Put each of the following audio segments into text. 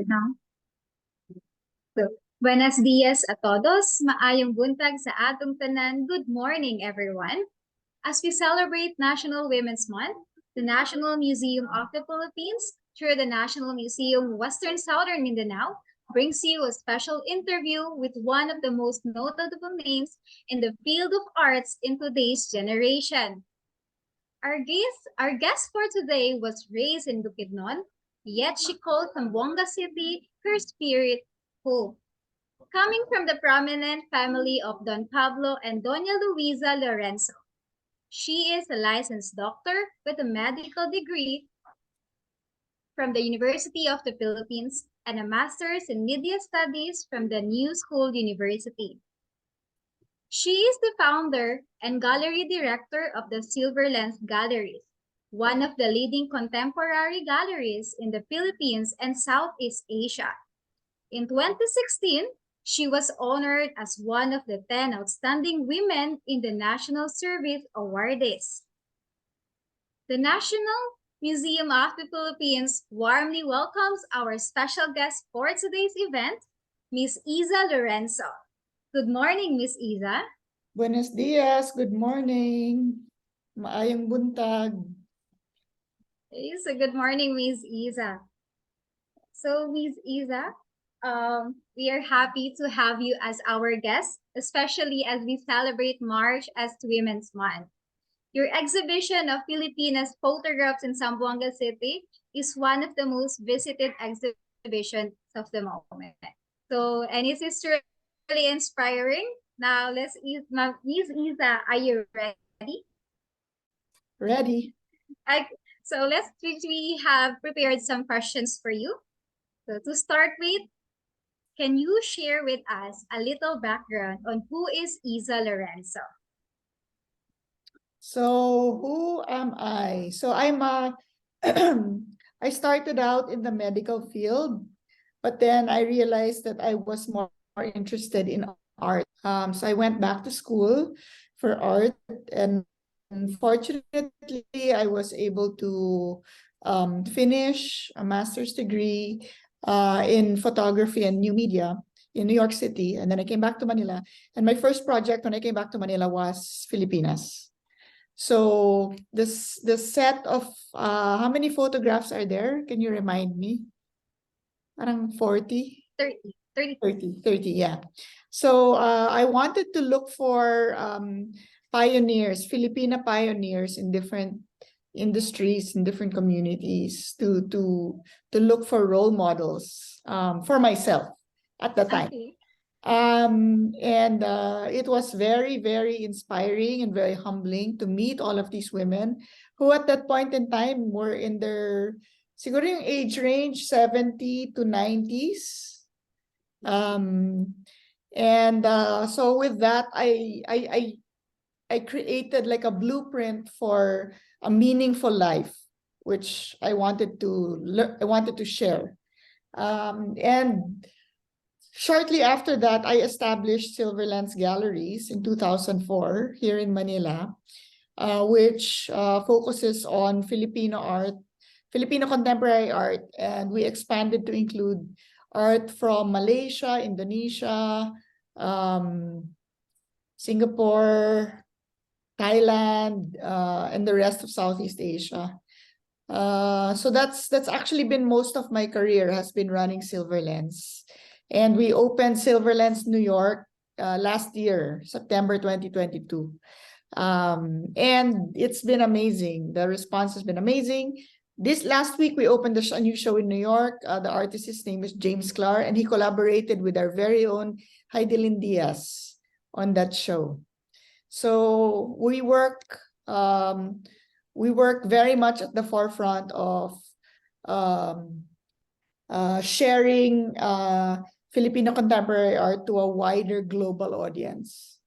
No? So, buenos dias a todos. Maayong buntag sa atong tanan. Good morning, everyone. As we celebrate National Women's Month, the National Museum of the Philippines, through the National Museum Western Southern Mindanao, brings you a special interview with one of the most notable names in the field of arts in today's generation. Our guest for today was raised in Bukidnon, yet she called Zamboanga City her spirit home. Coming from the prominent family of Don Pablo and Doña Luisa Lorenzo, she is a licensed doctor with a medical degree from the University of the Philippines and a master's in media studies from the New School University. She is the founder and gallery director of the Silver Lens Galleries, one of the leading contemporary galleries in the Philippines and Southeast Asia. In 2016, she was honored as one of the 10 outstanding women in the National Service Awardees. The National Museum of the Philippines warmly welcomes our special guest for today's event, Miss Isa Lorenzo. Good morning, Miss Isa. Buenos dias, good morning. Maayong buntag. So good morning, Miss Isa. So, Miss Isa, we are happy to have you as our guest, especially as we celebrate March as Women's Month. Your exhibition of Filipinas photographs in Zamboanga City is one of the most visited exhibitions of the moment. So, and it is really inspiring. Now, Miss Isa, are you ready? Ready? So we have prepared some questions for you. So to start with, can you share with us a little background on who is Isa Lorenzo? So who am I? So I'm a I started out in the medical field, but then I realized that I was more interested in art. So I went back to school for art, and fortunately I was able to finish a master's degree in photography and new media in New York City. And then I came back to Manila, and my first project when I came back to Manila was Filipinas. So this set of how many photographs are there? Can you remind me? Parang 40? 30, yeah. So I wanted to look for pioneers, Filipina pioneers in different industries, in different communities, to look for role models for myself at the time. Okay. And it was very, very inspiring and very humbling to meet all of these women who at that point in time were in their siguro yung age range 70 to 90s. So with that, I created like a blueprint for a meaningful life, which I wanted to share. And shortly after that, I established Silver Lens Galleries in 2004 here in Manila, which focuses on Filipino art, Filipino contemporary art, and we expanded to include art from Malaysia, Indonesia, Singapore, Thailand, and the rest of Southeast Asia. So that's actually been most of my career has been running Silver Lens. And we opened Silver Lens New York last year, September 2022. And it's been amazing. The response has been amazing. This last week, we opened a new show in New York. The artist's name is James Clark, and he collaborated with our very own Heidelin Diaz on that show. So we work very much at the forefront of sharing Filipino contemporary art to a wider global audience.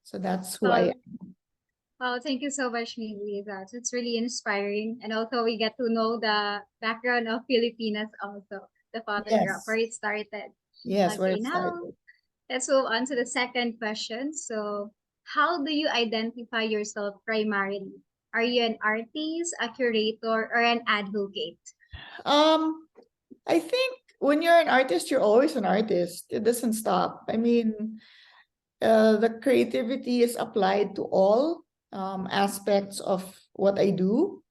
So that's who I am. Oh, thank you so much, Miss Lisa. It's really inspiring. And also we get to know the background of Filipinas also, the photograph, Yes. where it started. Yes, where Okay, it now started. let's move on to the second question. So how do you identify yourself primarily? Are you an artist, a curator, or an advocate? I think when you're an artist, you're always an artist. It doesn't stop. I mean, the creativity is applied to all aspects of what I do.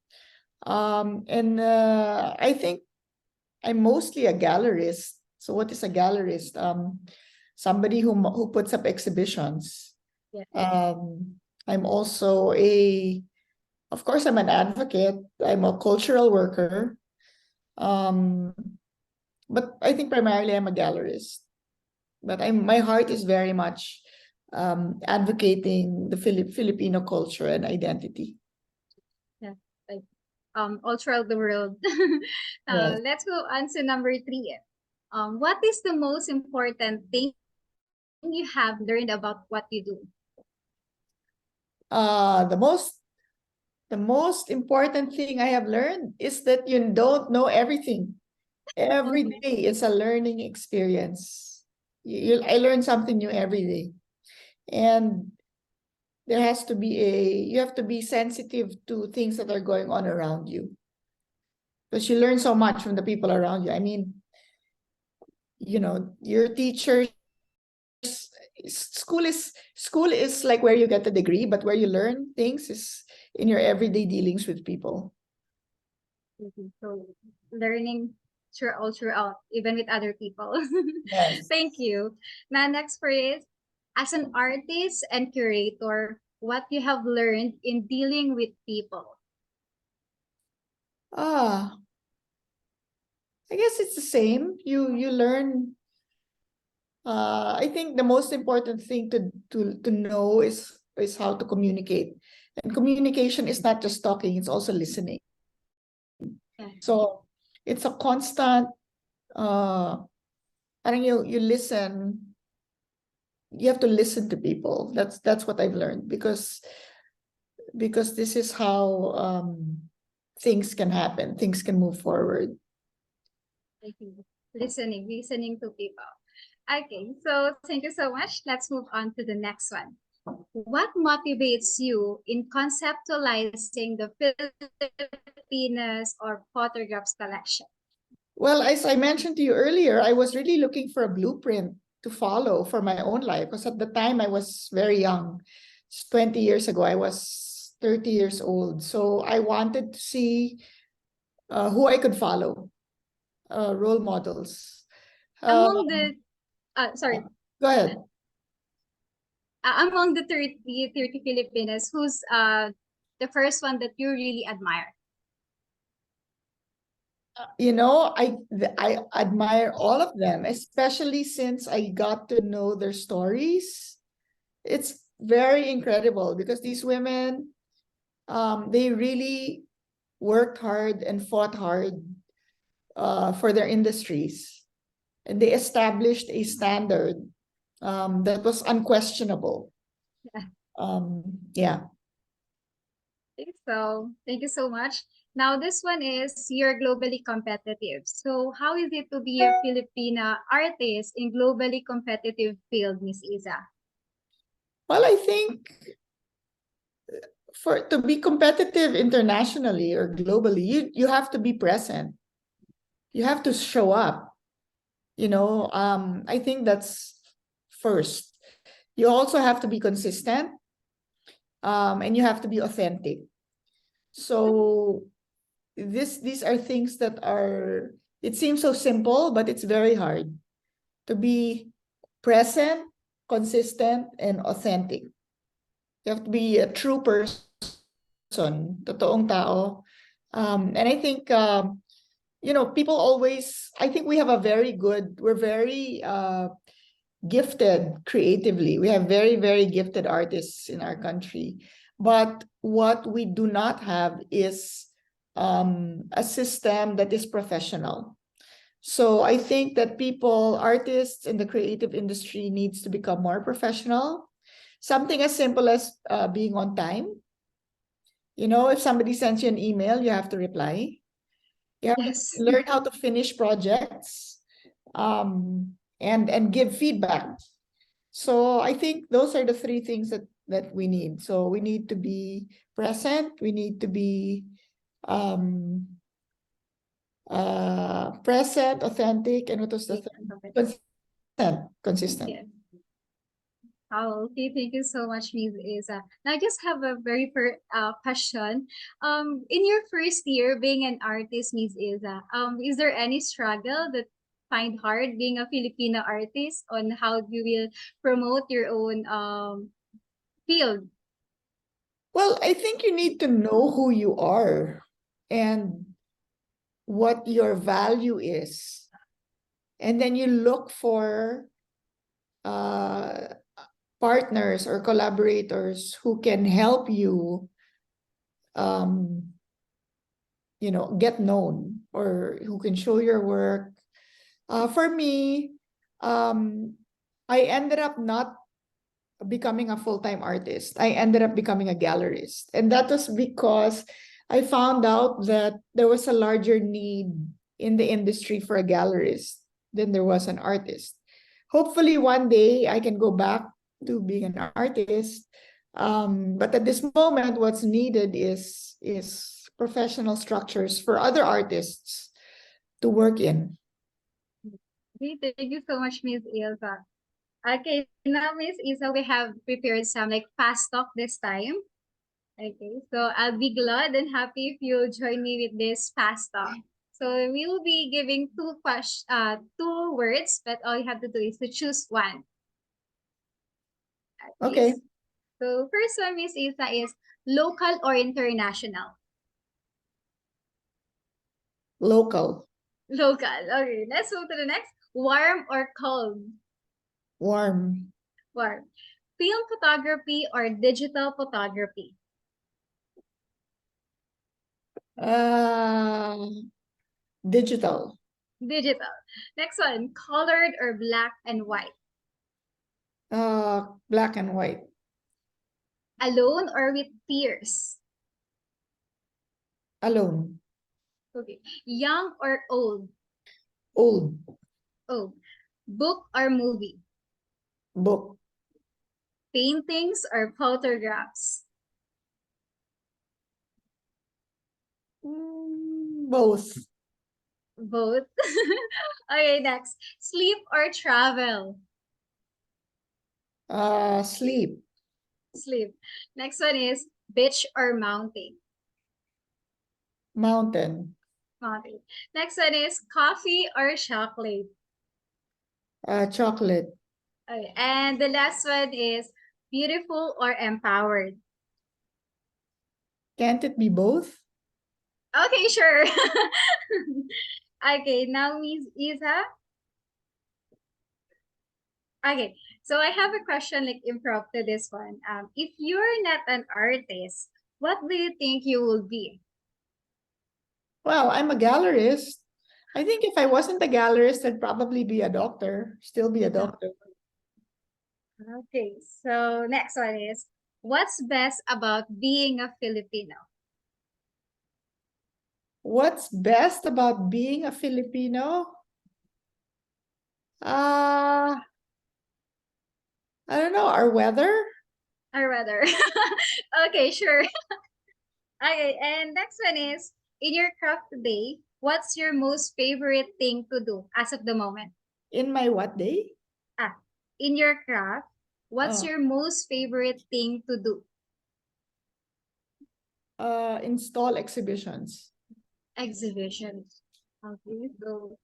And I think I'm mostly a gallerist. So what is a gallerist? Somebody who puts up exhibitions. Yeah. I'm also of course, I'm an advocate. I'm a cultural worker. Um, but I think primarily I'm a gallerist. But my heart is very much advocating the Filipino culture and identity. Yeah. Like, all throughout the world. Yes. Let's go on to number three. What is the most important thing you have learned about what you do? Uh, the most the most important thing I have learned is that you don't know everything. Every Okay. day is a learning experience. I learn something new every day. And there has to be you have to be sensitive to things that are going on around you. Because you learn so much from the people around you. I mean, your teachers, school is like where you get the degree, but where you learn things is in your everyday dealings with people. Mhm. So learning throughout, even with other people. Yes. Thank you. Now, next phrase, as an artist and curator, what you have learned in dealing with people. Ah, I guess it's the same. You learn. I think the most important thing to know is how to communicate. And communication is not just talking, it's also listening. Yeah. So it's a constant parang you listen, you have to listen to people. That's what I've learned because this is how things can happen, things can move forward. Thank you. Listening to people. Okay, so thank you so much. Let's move on to the next one. What motivates you in conceptualizing the Filipinas or photographs collection? Well, as I mentioned to you earlier, I was really looking for a blueprint to follow for my own life because at the time I was very young. It's 20 years ago, I was 30 years old. So I wanted to see who I could follow, role models. Uh, Among the sorry, Go ahead. among the 30 Filipinas, who's the first one that you really admire? I admire all of them, especially since I got to know their stories. It's very incredible because these women, they really worked hard and fought hard for their industries, and they established a standard that was unquestionable. Yeah. Yeah. Thank you so much. Now this one is you're globally competitive. So how is it to be a Filipina artist in globally competitive field, Miss Isa? Well, I think for to be competitive internationally or globally, you have to be present. You have to show up. I think that's first. You also have to be consistent, and you have to be authentic. So these are things that are, it seems so simple, but it's very hard to be present, consistent, and authentic. You have to be a true person, totoong tao. And I think people always, I think we have we're very gifted creatively. We have very, very gifted artists in our country. But what we do not have is a system that is professional. So I think that artists in the creative industry needs to become more professional. Something as simple as being on time. If somebody sends you an email, you have to reply. You have to Yes. learn how to finish projects, and give feedback. So I think those are the three things that we need. So we need to be present. We need to be um, present, authentic, and what was the third? Consistent. Yes. Oh, okay. Thank you so much, Miss Isa. Now, I just have a very question. In your first year being an artist, Miss Isa, is there any struggle that find hard being a Filipino artist on how you will promote your own field? Well, I think you need to know who you are and what your value is. And then you look for uh, partners or collaborators who can help you, um, get known, or who can show your work. For me, um, I ended up not becoming a full-time artist. I ended up becoming a gallerist. And that was because I found out that there was a larger need in the industry for a gallerist than there was an artist. Hopefully one day I can go back to being an artist. But at this moment, what's needed is professional structures for other artists to work in. Okay, thank you so much, Miss Ilsa. Okay, now Miss Isa, we have prepared some like fast talk this time. Okay, so I'll be glad and happy if you'll join me with this fast talk. So we will be giving two words, but all you have to do is to choose one. Okay. Okay, So first one, Miss Isa, is local or international? local, Local. Okay, let's move to the next. Warm or cold? warm, Warm. Film photography or digital photography? uh, digital, Digital. Next one, colored or black and white? black and white, Alone or with peers? alone, Okay. Young or old? old, Old. Book or movie? book, Paintings or photographs? both, Both. Okay, next. Sleep or travel? sleep, Sleep. Next one is beach or mountain? mountain, Mountain. Next one is coffee or chocolate? chocolate. Okay. And the last one is beautiful or empowered? Can't it be both? Okay, sure. Okay, now Miss Isa. Okay, so I have a question like improv to this one. If you're not an artist, what do you think you will be? Well, I'm a gallerist. I think if I wasn't a gallerist, I'd probably be a doctor, still be a doctor. Okay, so next one is what's best about being a Filipino? What's best about being a Filipino? Uh, I don't know, our weather? Or rather, okay, sure. Okay, and next one is in your craft today, what's your most favorite thing to do as of the moment? In my what day? Ah, in your craft, what's Uh, your most favorite thing to do? install exhibitions. Exhibitions. Okay, so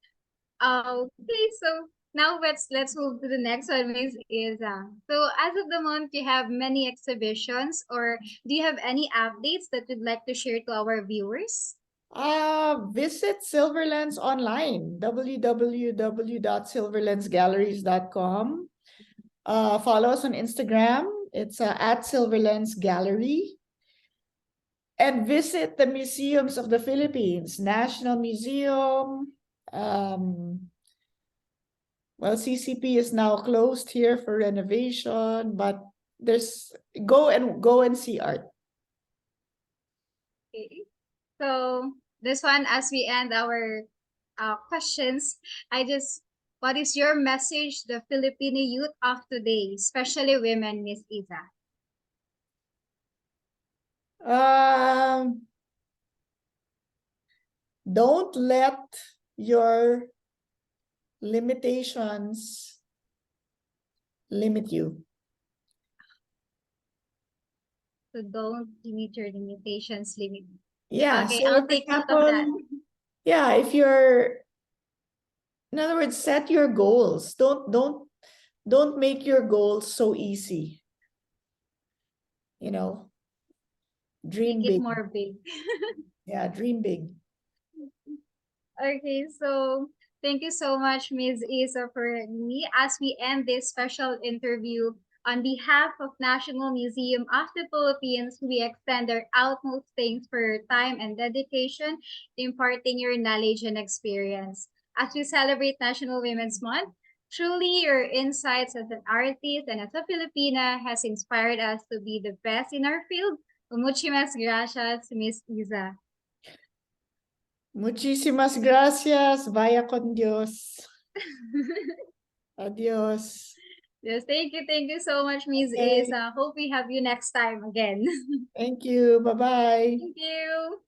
now let's move to the next one, Miss Isa. So as of the moment, you have many exhibitions, or do you have any updates that you'd like to share to our viewers? Visit Silverlens online, www.silverlensgalleries.com. Follow us on Instagram. It's at Silverlens Gallery. And visit the museums of the Philippines, National Museum. Um, well, CCP is now closed here for renovation, but there's go and see art. Okay. So this one, as we end our questions, what is your message to the Filipino youth of today, especially women, Miss Isa? Um, Don't let your limitations limit you. So don't limit your limitations, limit. Yeah, Okay, so I'll for take note of that. example, yeah, if you're, in other words, set your goals. Don't make your goals so easy. You know, Make dream it big. more big. Yeah, dream big. Okay, so thank you so much, Ms. Isa, for me. As we end this special interview, on behalf of National Museum of the Philippines, we extend our utmost thanks for your time and dedication to imparting your knowledge and experience. As we celebrate National Women's Month, truly your insights as an artist and as a Filipina has inspired us to be the best in our field. Muchísimas gracias, Ms. Isa. Muchísimas gracias. Vaya con Dios. Adios. Yes, thank you so much, Ms. Okay. Isa. Hope we have you next time again. Thank you. Bye-bye. Thank you.